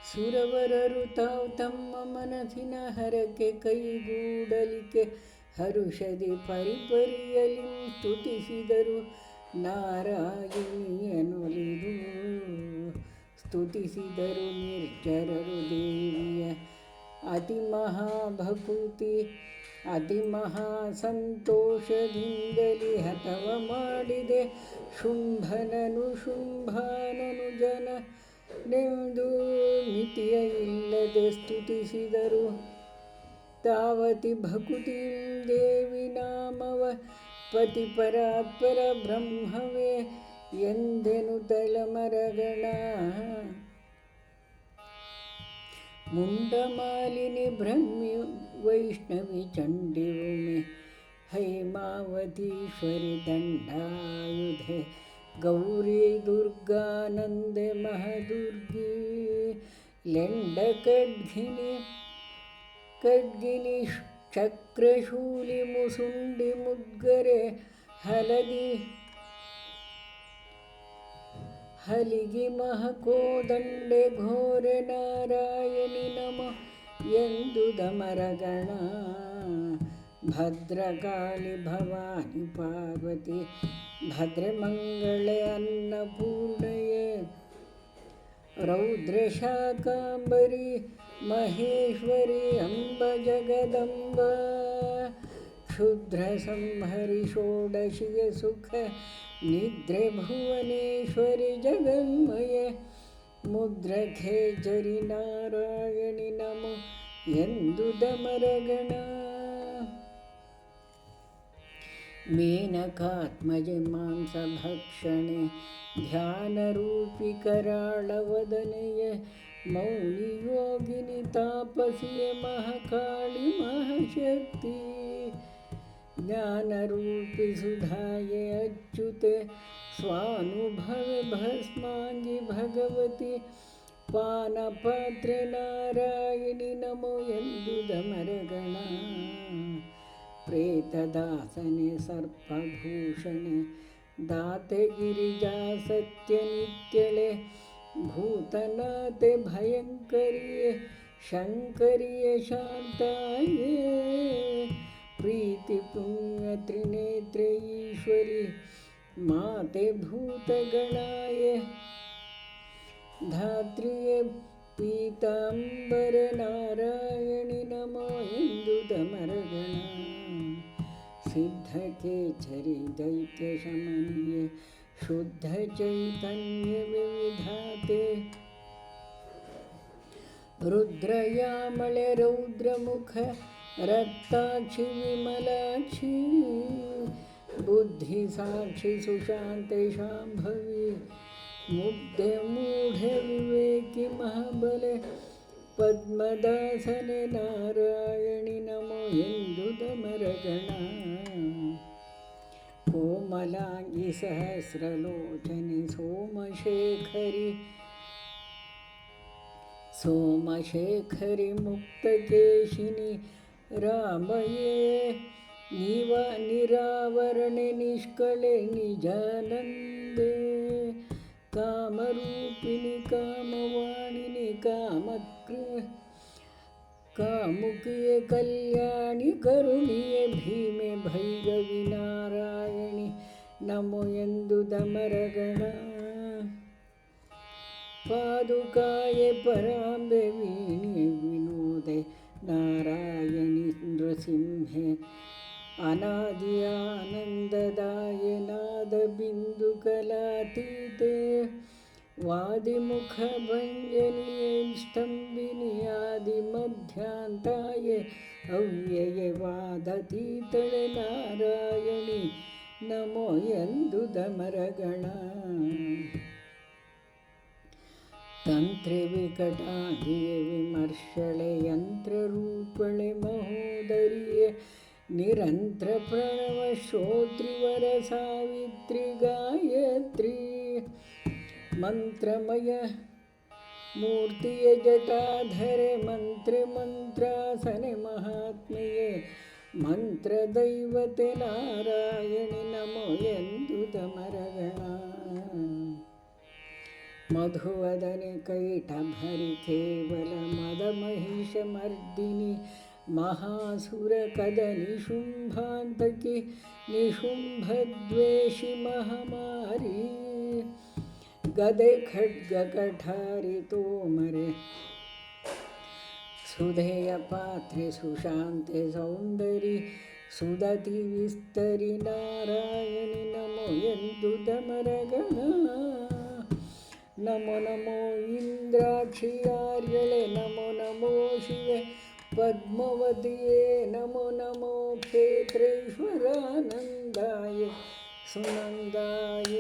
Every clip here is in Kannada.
ಸುರವರರು ತಾವು ತಮ್ಮ ಮನಸ್ಸಿನ ಹರಕೆ ಕೈಗೂಡಲಿಕ್ಕೆ ಹರುಷದಿ ಪರಿಪರಿಯಲಿ ಸ್ತುತಿಸಿದರು. ನಾರಾಯಣಿಯನೊಲಿದು ಸ್ತುತಿಸಿದರು ನಿರ್ಜರರು ದೇವಿಯ. ಅತಿ ಮಹಾಭಕುತಿ ಅತಿ ಮಹಾ ಸಂತೋಷದಿಂದಲಿ ಹತವ ಮಾಡಿದೆ ಶುಂಭನನು. ಶುಂಭಾನನು ಜನನೆಂದು ಮಿತಿಯ ಇಲ್ಲದೆ ಸ್ತುತಿಸಿದರು. ತಾವತಿ ಭಕುತಿಂ ದೇವಿ ನಾಮವ ಪತಿಪರಾತ್ಪರ ಬ್ರಹ್ಮವೇ ಎಂದೆನು ತಲಮರಗಣ. ಮುಂಡಮಾಲಿನಿ ಬ್ರಹ್ಮಿ ವೈಷ್ಣವಿ ಚಂಡಿ ಉಮೆ ಹೈಮಾವತೀಶ್ವರಿ ದಂಡಾಯುಧೆ ಗೌರಿ ದುರ್ಗಾನಂದೆ ಮಹದುರ್ಗಿ ಲೆಂಡ ಖಡ್ಗಿನಿ ಚಕ್ರಶೂಲಿ ಮುಸುಂಡಿ ಮುದ್ಗರೆ ಹಲಿಗಿ ಮಹಕೋದಂಡೆ ಘೋರೆ ನಾರಾಯಣಿ ನಮೋ ಎಂದುದಮರಗಣ. ಭದ್ರಕಾಳಿ ಭವಾನಿ ಪಾರ್ವತಿ ಭದ್ರೆ ಮಂಗಳೆ ಅನ್ನಪೂರ್ಣಯೇ ರೌದ್ರ ಶಾಕಾಂಬರಿ ಮಹೇಶ್ವರಿ ಅಂಬ ಜಗದಂಬ. ಕ್ಷುದ್ರ ಸಂಹರಿ ಷೋಡಶಿಯ ಸುಖ ನಿದ್ರೆ ಭುವನೇಶ್ವರಿ ಜಗನ್ಮಯ ಮುದ್ರಖೇಚರಿ ನಾರಾಯಣಿ ನಮೋ ಎಂದುದಮರಗಣ. ಮೇನಕಾತ್ಮಜೆ ಮಾಂಸ ಭಕ್ಷಣೆ ಧ್ಯಾನರೂಪಿ ಕರಾಳವದನೆಯ ಮೌನಿ ಯೋಗಿನಿ ತಾಪಸಿಯ ಮಹಾಕಾಳಿ ಮಹಾಶಕ್ತಿ ಜ್ಞಾನರೂಪಿ ಸುಧಾಯೆ ಅಚ್ಯುತೆ ಸ್ವಾನುಭವೆ ಭಸ್ಮಾಂಗಿ ಭಗವತಿ ಪಾನಪಾತ್ರೆ ನಾರಾಯಣಿ ನಮೋ ಎಂದುದಮರಗಣ. ಪ್ರೇತದಾಸನೆ ಸರ್ಪಭೂಷಣೆ ದಾತೆ ಗಿರಿಜಾ ಸತ್ಯನಿತ್ಯಳೆ ಭೂತನಾತೆ ಭಯಂಕರಿಯೇ ಶಂಕರಿಯ ಶಾಂತಾಯೇ ಪ್ರೀತಿ ಪುಣ್ಯ ತ್ರಿನೇತ್ರೆ ಈಶ್ವರಿ ಮಾತೆ ಭೂತಗಣಾಯ ಧಾತ್ರಿಯೇ ಪೀತಾಂಬರ ನಾರಾಯಣಿ ನಮೋ ಎಂದುದಮರಗಣ. ಸಿದ್ಧಕೇಚರಿ ದೈತ್ಯ ಶಮನಿಯೇ ಶುದ್ಧ ಚೈತನ್ಯ ವಿವಿಧಾತೆ ರುದ್ರಯಾಮಳೆ ರೌದ್ರಮುಖ ರಕ್ತಾಕ್ಷಿ ವಿಮಲಾಕ್ಷಿ ಬುದ್ಧಿ ಸಾಕ್ಷಿ ಸುಶಾಂತೆ ಶಾಂಭವಿ ಮುಗ್ಧೆ ಮೂಢೆ ವಿವೇಕಿ ಮಹಾಬಲೆ ಪದ್ಮದಾಸನೆ ನಾರಾಯಣಿ ನಮೋ ಎಂದುದಮರಗಣ. ಕೋಮಲಾಂಗಿ ಸಹಸ್ರಲೋಚನೆ ಸೋಮಶೇಖರಿ ಮುಕ್ತಕೇಶಿನಿ ರಾಮಯೇ ನಿರಾವರಣೆ ನಿಷ್ಕಳೆ ನಿಜಾನಂದೇ ಕಾಮರೂಪಿಣಿ ಕಾಮವಾಣಿನಿ ಕಾಮುಕಿಯೇ ಕಲ್ಯಾಣಿ ಕರುಣಿಯೇ ಭೀಮೆ ಭೈರವಿ ನಾರಾಯಣಿ ನಮೋ ಎಂದುದಮರಗಣ. ಪಾದುಕಾಯೇ ಪರಾಂಬೆ ವೀಣೆ ವಿನೋದೆ ನಾರಾಯಣಿ ನೃಸಿಂಹೆ ಅನಾದಿಯಾನಂದದಾಯೆ ನಾದ ಬಿಂದು ಕಲಾತೀತೆ ವಾದಿಮುಖ ಭಂಜನಿಯೇ ಸ್ತಂಭಿನಿ ಆದಿ ಮಧ್ಯಾಂತಾಯೆ ಅವ್ಯಯ ವಾದತೀತಳೆ ನಾರಾಯಣಿ ನಮೋ ಎಂದುದಮರಗಣ. ತಂತ್ರೆ ವಿಕಟಾಂಗಿಯೇ ವಿಮರ್ಶಳೆ ಯಂತ್ರರೂಪಳೆ ಮಹೋದರಿಯೇ ನಿರಂತರ ಪ್ರಣವ ಶ್ರೋತ್ರಿವರ ಸಾವಿತ್ರಿ ಗಾಯತ್ರಿ ಮಂತ್ರಮಯ ಮೂರ್ತಿಯ ಜಟಾಧರೆ ಮಂತ್ರಾಸನೆ ಮಹಾತ್ಮೆಯೇ ಮಂತ್ರದೈವತೆ ನಾರಾಯಣಿ ನಮೋ ಎಂದುದಮರಗಣ. ಮಧುವದನೆ ಕೈಟಭರಿ ಕೇವಲ ಮದಮಹಿಷಮರ್ದಿನಿ ಮಹಾಸುರ ಕದ ನಿಶುಂಭಾಂತಕಿ ನಿಶುಂಭದ್ವೇಷಿ ಮಹಾಮಾರಿ ಗದೆ ಖಡ್ಗ ಕಠಾರಿ ತೋಮರೆ ಸುಧೆಯ ಪಾತ್ರೆ ಸುಶಾಂತೆ ಸೌಂದರಿ ಸುದತಿ ವಿಸ್ತರಿ ನಾರಾಯಣಿ ನಮೋ ಎಂದು ದಮರಗಣ ನಮೋ ನಮೋ ಇಂದ್ರಾಕ್ಷಿಯಾರ್ಯಳೆ ನಮೋ ನಮೋ ಶಿವೆ ಪದ್ಮವತಿಯೇ ನಮೋ ನಮೋ ಕ್ಷೇತ್ರೇಶ್ವರಾನಂದಾಯ ಸುನಂದಾಯ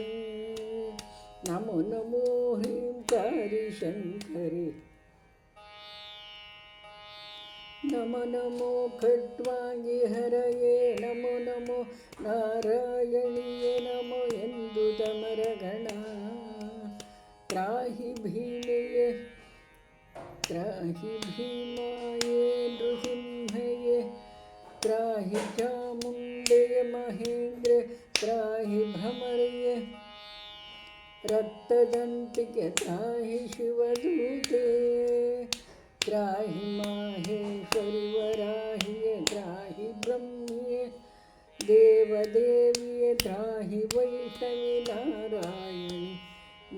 ನಮೋ ನಮೋ ಹ್ರೀಂಕಾರಿ ಶಂಕರಿ ನಮೋ ನಮೋ ಖಟ್ವಾಂಗಿ ಹರಯೇ ನಮೋ ನಮೋ ನಾರಾಯಣಿಯೇ ನಮೋ ಎಂದು ದಮರಗಣ ತ್ರಾಹಿ ಭೀಮೆಯೇ ತ್ರಾಹಿ ಭೀಮಾಯೇ ನೃಸಿಂಹಯೇ ತ್ರಾಹಿ ಚಾಮುಂಡೆಯ ಮಹೇಂದ್ರ ತ್ರಾಹಿ ಭ್ರಮರೆಯೇ ರಕ್ತದಂತಿಕೆ ತ್ರಾಹಿ ಶಿವದೂತೆ ತ್ರಾಹಿ ಮಾಹೇಶ್ವರಿ ವರಾಹಿಯೇ ತ್ರಾಹಿ ಬ್ರಹ್ಮಿಯೇ ದೇವದೇವಿಯೇ ತ್ರಾಹಿ ವೈಷ್ಣವಿ ನಾರಾಯಣಿ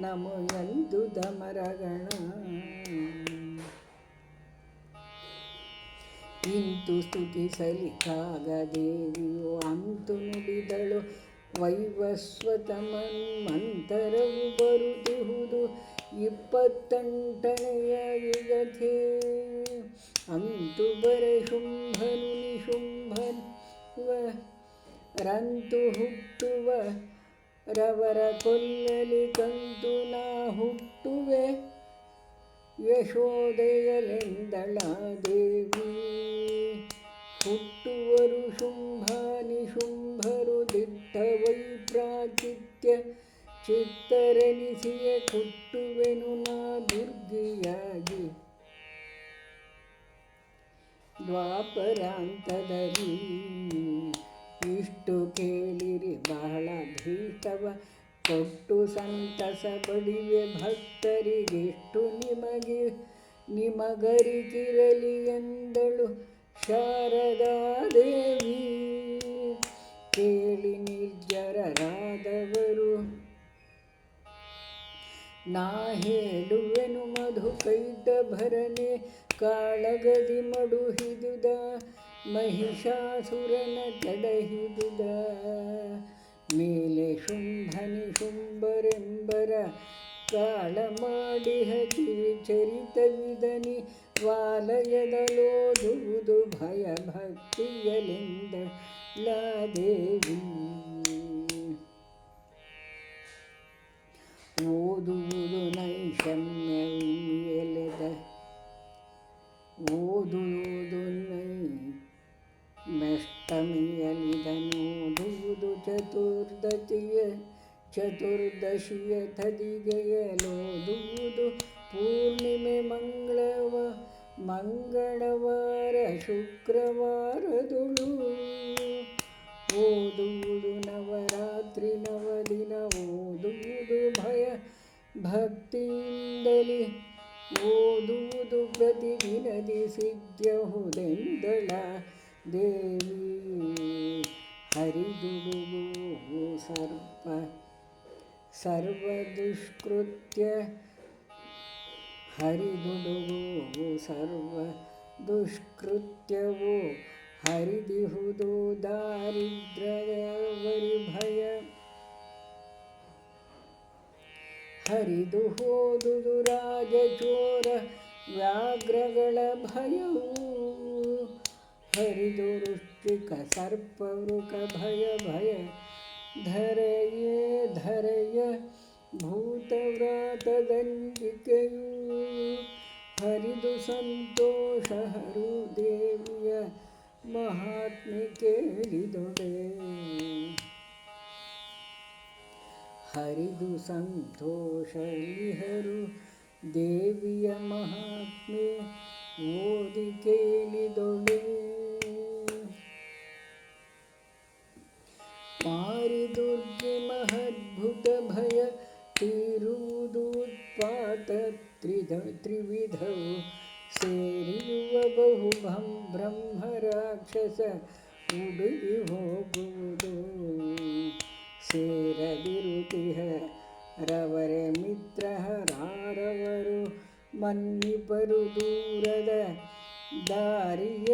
ನಮೋ ಎಂದು ದಮರಗಣ ಇಂತು ಸ್ತುತಿಸಲಿ ಕಾಗದೇವಿಯು ಅಂತು ನುಡಿದಳು ವೈವಸ್ವತ ಮನ್ವಂತರವು ಬರುತ್ತಿಹುದು 28ನೆಯ ಯುಗಕ್ಕೆ ಅಂತು ಬರೆ ಶುಂಭನು ನಿಶುಂಭವ ರಂತು ಹುಟ್ಟುವ ರವರ ಕೊಲ್ಲಲಿ ಕಂತು ನಾ ಹುಟ್ಟುವೆ ಯಶೋದೆಯಲೆಂದಳ ದೇವಿ ಹುಟ್ಟುವರು ಶುಂಭ ನಿಶುಂಭರು ದಿಟ್ಟ ವೈಪ್ರಾಚಿತ್ಯ ಚಿತ್ತರೆನಿಸಿಯ ಹುಟ್ಟುವೆನು ನಾ ದುರ್ಗಿಯಾಗಿ ದ್ವಾಪರಾಂತದಲ್ಲಿ ಇಷ್ಟು ಕೇಳಿರಿ ಬಹಳ ಭೀಷ್ಟವ ಕೊಟ್ಟು ಸಂತಸ ಬಡಿವೆ ಭಕ್ತರಿಗಿಷ್ಟು ನಿಮಗರಿಗಿರಲಿ ಎಂದಳು ಶಾರದಾದೇವಿ ಕೇಳಿ ನಿರ್ಜರರಾದವರು ನಾ ಹೇಳುವೆನು ಮಧು ಕೈಟಭರನೆ ಕಾಳಗದಿ ಮಡುಹಿದುದ ಮಹಿಷಾಸುರನ ತಡಹಿದುದ ಮೇಲೆ ಶುಂಭನಿ ಶುಂಭರೆಂಬರ ಕಾಳ ಮಾಡಿಹ ಚರಿತವಿದನಿ ವಾಲಯದಲೋದುವುದು ಭಯ ಭಕ್ತಿಯಲೆಂದಳ ದೇವಿ ಓದುವುದು ನೈಷಮ್ಯವಿಯಲೆದ ಓದುವುದು ನೈಮೆಷ್ಟಮಿಯಲಿದನೋದುವುದು ಚತುರ್ದಶಿಯ ತದಿಗೆಯಲೋದುವುದು ಪೂರ್ಣಿಮೆ ಮಂಗಳವಾರ ಶುಕ್ರವಾರದುಳು ಓದುವುದು ನವರಾತ್ರಿ ನವದಿನ ಓದುವುದು ಭಯ ಭಕ್ತಿಯಿಂದಲಿ ಓದುವುದು ಪ್ರತಿದಿನದಿ ಸಿದ್ಧಹುದೆಂದಳ ದೇವಿ ಹರಿದುಡುಗು ಸರ್ವದುಷ್ಕೃತ್ಯ ಹರಿದುಡುಗು ಸರ್ವ ದುಷ್ಕೃತ್ಯವೋ ಹರಿದಿಹುದು ದಾರಿದ್ರ್ಯವರಿ ಭಯ ಹರಿದು ಹೋದುದು ರಾಜಚೋರ ವ್ಯಾಘ್ರಗಳ ಭಯವು ಹರಿದು ವೃಶ್ಚಿಕ ಸರ್ಪವೃಕ ಭಯ ಧರೆಯ ಭೂತವ್ರಾತದಂಜಿಕೆಯೂ ಹರಿದು ಸಂತೋಷ ಹರು ದೇವಿಯ ಮಹಾತ್ಮೆ ಕೇಳಿದೊಡೆ ಹರಿದು ಸಂತೋಷ ಇಹರು ದೇವಿಯ ಮಹಾತ್ಮೆ ಓದಿ ಕೇಳಿದೊಡೆ ಮಾರಿ ದುರ್ಗೆ ಮಹದ್ಭುತ ಭಯ ತೀರುವುದು ತ್ರಿವಿಧವು ಸೇರಿರುವ ಬಹು ಬ್ರಹ್ಮ ರಾಕ್ಷಸ ಹುಡುಗಿ ಹೋಗುವುದು. ಸೇರದಿರುತಿಹ ರವರೆ ಮಿತ್ರಹರಾರವರು ಮನ್ನಿಪರು ದೂರದ ದಾರಿಯ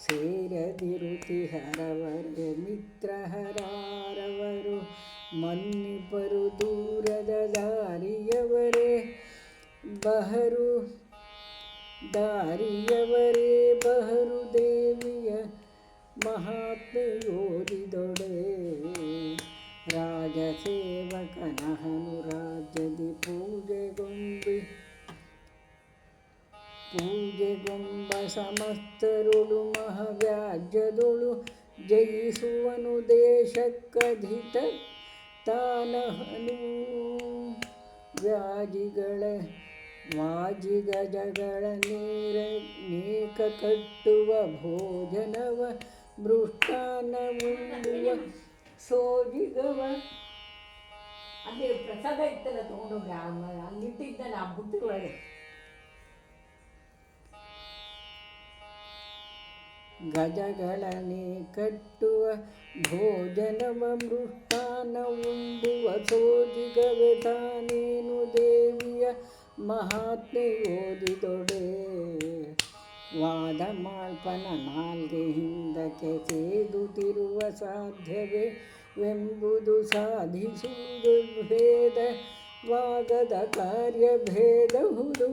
ಸೇರದಿರುತಿಹರವರೆ ಮಿತ್ರಹರಾರವರು ಮನ್ನಿಪರು ದೂರದ ದಾರಿಯವರೇ ಬಹರು ದೇವಿಯ ಮಹಾತ್ಮೆಯೋದಿದೊಡೆ. ರಾಜಸೇವಕನಹನು ರಾಜ್ಯದಿ ಪೂಜೆಗೊಂಬ ಸಮಸ್ತರುಳು ಮಹಾವ್ಯಾಜ್ಯದೊಳು ಜಯಿಸುವನು ದೇಶಕ್ಕಧಿತ ತಾನಹನು. ವಾಜಿಗಜಗಳ ನೇಕ ಕಟ್ಟುವ ಭೋಜನವ ಮೃಷ್ಟಾನ್ನ ಉಂಬುವ ಸೋಜಿಗವ. ಅಲ್ಲಿ ಪ್ರಸಾದ ಇತ್ತಲ್ಲ ತಗೊಂಡೋಗಿ ಅಲ್ಲಿಟ್ಟಿದ್ದಲ್ಲ ಆ ಬುಟ್ಟಿ ಒಳಗೆ. ಗಜಗಳನೆ ಕಟ್ಟುವ ಭೋಜನವ ಮೃಷ್ಟಾನ್ನ ಉಂಬುವ ಸೋಜಿಗವೆ ತಾನೇನು ದೇವಿಯ ಮಹಾತ್ಮೆಯೋದಿದೊಡೆ. ವಾದ ಮಾಳ್ಪನ ನಾಲ್ಗೆ ಹಿಂದಕ್ಕೆ ಸೇದುತ್ತಿರುವ ಸಾಧ್ಯವೇ ವೆಂಬುದು ಸಾಧಿಸುವುದು ಭೇದವಾಗದ ಕಾರ್ಯಭೇದಹುದು.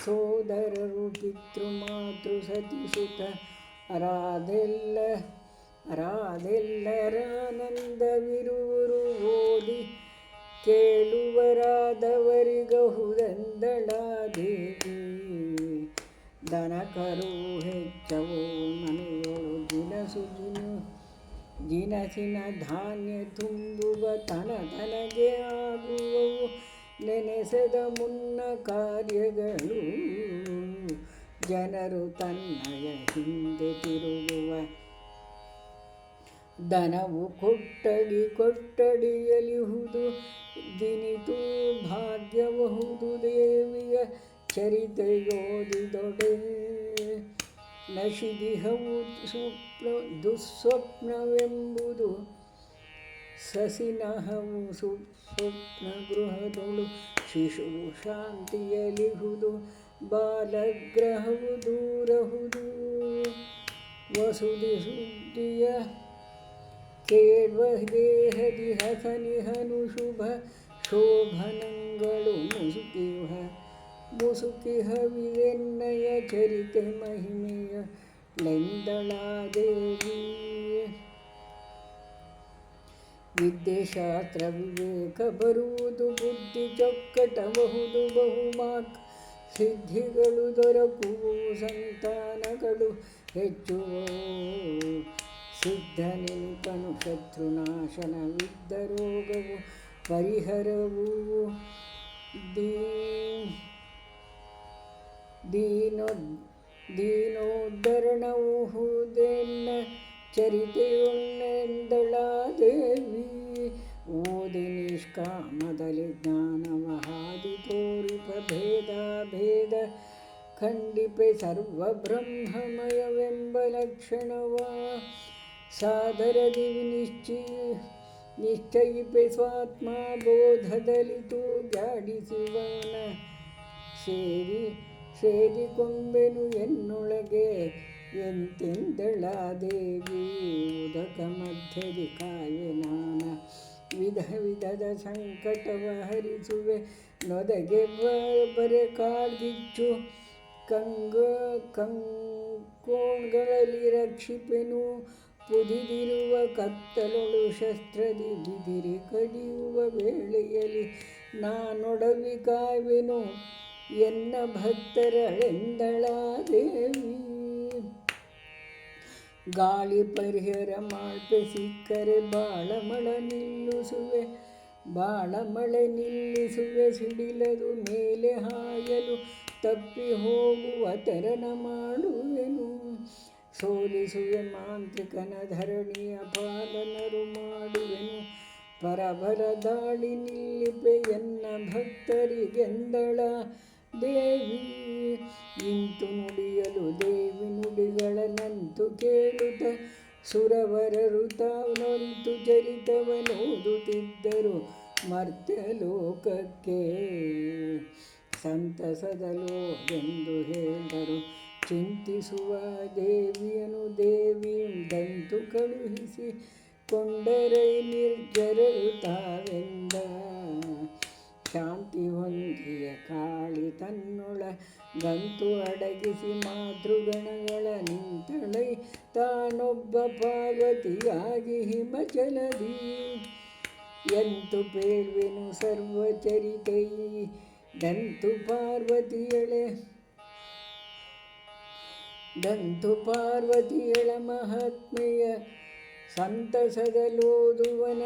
ಸೋದರರು ಪಿತೃ ಮಾತೃ ಸತಿಸುತ ರಾದೆಲ್ಲರಾನಂದವಿರುವರು ಓದಿ ಕೇಳುವರಾದವರಿಗಹುದೆಂದಳಾದೇವಿ. ದನಕರು ಹೆಚ್ಚವು ಮನೆಯೊಳು ಜಿನಸಿನ ಧಾನ್ಯ ತುಂಬುವ ತನಗೆ ಆಗುವವು ನೆನೆಸದ ಮುನ್ನ ಕಾರ್ಯಗಳು. ಜನರು ತನ್ನಯ ಹಿಂದೆ ತಿರುಗುವ ದನವು ಕೊಟ್ಟಡಿಯಲಿಹುದು ದಿನಿತು ಭಾಗ್ಯಬಹುದು ದೇವಿಯ ಚರಿತೆಯೋದಿದೊಡೆ. ನಶಿದಿಹವು ದುಸ್ವಪ್ನವೆಂಬುದು ಸಸಿನಹವು ಸ್ವಪ್ನ ಗೃಹದೊಳು ಶಿಶುವು ಶಾಂತಿಯಲಿಹುದು ಬಾಲಗ್ರಹವು ದೂರಹುದು. ವಸುದಿ ಸುದ್ದಿಯ ಕೇಳುವ ದೇಹದಿ ಹಸನಿಹನು ಶುಭ ಶೋಭನಗಳು ಮುಸುಕಿಹವಿದೆನ್ನಯ ಚರಿತೆ ಮಹಿಮೆಯ ಲೆಂದಳಾದೇವಿ. ವಿದ್ಯೆಶಾಸ್ತ್ರ ವಿವೇಕ ಬರುವುದು ಬುದ್ಧಿ ಚೊಕ್ಕಟಬಹುದು ಬಹುಮಾಕ್ ಸಿದ್ಧಿಗಳು ದೊರಕುವು ಸಂತಾನಗಳು ಹೆಚ್ಚುವವು. ಸಿದ್ಧನೆನಿಪನು ಶತ್ರುನಾಶನವಿದ್ದ ರೋಗವು ಪರಿಹರವು. ದೀನೋದ್ಧರಣವುದೆನ್ನ ಚರಿತೆಯೊಳ್ಳೆಂದಳಾದೇವಿ. ಓದಿ ನಿಷ್ಕಾಮದಲ್ಲಿ ಜ್ಞಾನಮಹಾದಿ ತೋರಿಪ ಭೇದ ಖಂಡಿಪೆ ಸರ್ವ ಬ್ರಹ್ಮಮಯವೆಂಬ ಲಕ್ಷಣವ. ಸಾದರದಿ ನಿಶ್ಚಯಿಪೆ ಸ್ವಾತ್ಮ ಬೋಧದಲಿತು ಜಾಡಿಸುವನ ಸೇರಿಕೊಂಬೆನು ಎನ್ನೊಳಗೆ ಎಂತೆಂದಳಾದೇವಿ. ಉದಕ ಮಧ್ಯದಿ ಕಾಯೆ ನಾನ ವಿಧದ ಸಂಕಟವ ಹರಿಸುವೆ ನೊದಗೆ ಬರೆ ಕಾಡ್ಗಿಚ್ಚು ಕಂಕೋಣ್ಗಳಲ್ಲಿ ರಕ್ಷಿಪೆನು. ಪುದಿದಿರುವ ಕತ್ತಲೊಳು ಶಸ್ತ್ರದಿ ಬಿದಿರಿ ಕಡಿಯುವ ವೇಳೆಯಲ್ಲಿ ನಾನೊಡವಿ ಕಾವೆನು ಎನ್ನ ಭಕ್ತರಳೆಂದಳಾದೇವಿ. ಗಾಳಿ ಪರಿಹರ ಮಾಳ್ಪೆ ಸಿಕ್ಕರೆ ಬಾಳಮಳೆ ನಿಲ್ಲಿಸುವೆ ಸಿಡಿಲದು ಮೇಲೆ ಹಾಯಲು ತಪ್ಪಿ ಹೋಗುವ ತೆರನ ಮಾಡುವೆನು. ಸೋಲಿಸುವೆ ಮಾಂತ್ರಿಕನ ಧರಣಿಯ ಪಾಲನರು ಮಾಡುವೆನು ಪರಬಲ ದಾಳಿ ನಿಲ್ಲಿಪೆ ಎನ್ನ ಭಕ್ತರಿಗೆಂದಳ ದೇವಿ ಇಂತು ನುಡಿಯಲು ದೇವಿ ನುಡಿಗಳನ್ನಂತು ಕೇಳುತ್ತ ಸುರವರರು ತಾವನಂತು ಚರಿತವನೋದುತ್ತಿದ್ದರು ಮರ್ತ್ಯಲೋಕಕ್ಕೆ ಸಂತಸದಲೋದೆಂದು ಹೇಳಿದರು ಚಿಂತಿಸುವ ದೇವಿಯನು ದೇವಿಯಿಂದಂತು ಕಳುಹಿಸಿ ಕೊಂಡರೆ ನಿರ್ಜರರು ತಾವೆಂದ ಶಾಂತಿ ಹೊಂದಿಯ ಕಾಳಿ ತನ್ನೊಳ ಗಂತು ಅಡಗಿಸಿ ಮಾತೃಗಣಗಳ ನಿಂತಳೈ ತಾನೊಬ್ಬ ಪಾರ್ವತಿಯಾಗಿ ಹಿಮಚಲದಿ ಎಂತು ಪೇಳ್ವೆನು ಸರ್ವಚರಿತೈ ದಂತು ಪಾರ್ವತಿಯಳ ಮಹಾತ್ಮೆಯ ಸಂತಸದಲೋದುವನ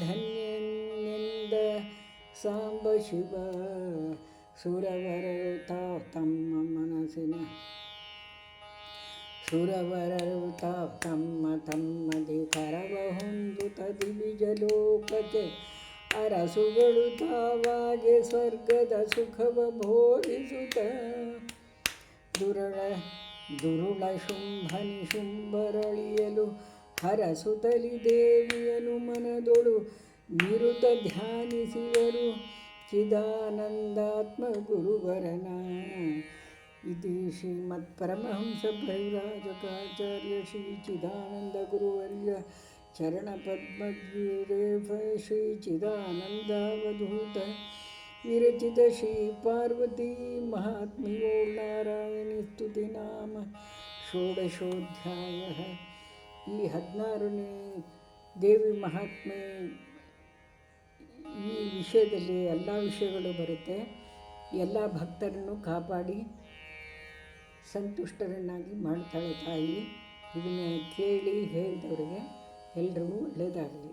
ಧನ್ಯನೆಂದ ಸಾಂಬ ಶಿವ ಸುರವರರು ತಮ್ಮದಿ ಕರವ ಹೊಂದುತ್ತ ದಿವಿಜಲೋಕಕ್ಕೆ ಅರಸುಗಳು ತಾವಾಗೆ ಸ್ವರ್ಗದ ಸುಖವ ಬೋಧಿಸುತ್ತ ದುರುಳ ಶುಂಭರಳಿಯಲು ಹರಸುತ್ತಲಿ ದೇವಿಯನು ಮನದೊಳು ನಿರುತ ಧ್ಯಾನಿಸಿದರು ಚಿದಾನಂದಾತ್ಮ ಗುರುವರನ ಇತಿ ಶ್ರೀಮತ್ ಪರಮಹಂಸ ಪರಿವ್ರಾಜಕಾಚಾರ್ಯ ಶ್ರೀ ಚಿದಾನಂದ ಗುರುವರ್ಯ ಚರಣ ಪದ್ಮದ್ವಿರೇಫ ಶ್ರೀ ಚಿದಾನಂದಾವಧೂತ ವಿರಚಿತ ಶ್ರೀ ಪಾರ್ವತಿ ಮಹಾತ್ಮ್ಯೋ ನಾರಾಯಣಿ ಸ್ತುತಿ ನಾಮ ಷೋಡಶೋಧ್ಯಾಯ. ಈ 16ನೇ ದೇವಿ ಮಹಾತ್ಮೆ ಈ ವಿಷಯದಲ್ಲಿ ಎಲ್ಲ ವಿಷಯಗಳು ಬರುತ್ತೆ. ಎಲ್ಲ ಭಕ್ತರನ್ನು ಕಾಪಾಡಿ ಸಂತುಷ್ಟರನ್ನಾಗಿ ಮಾಡ್ತಾಳೆ ತಾಯಿ. ಇದನ್ನು ಕೇಳಿ ಹೇಳಿದವರಿಗೆ ಎಲ್ರಿಗೂ ಒಳ್ಳೆಯದಾಗಲಿ.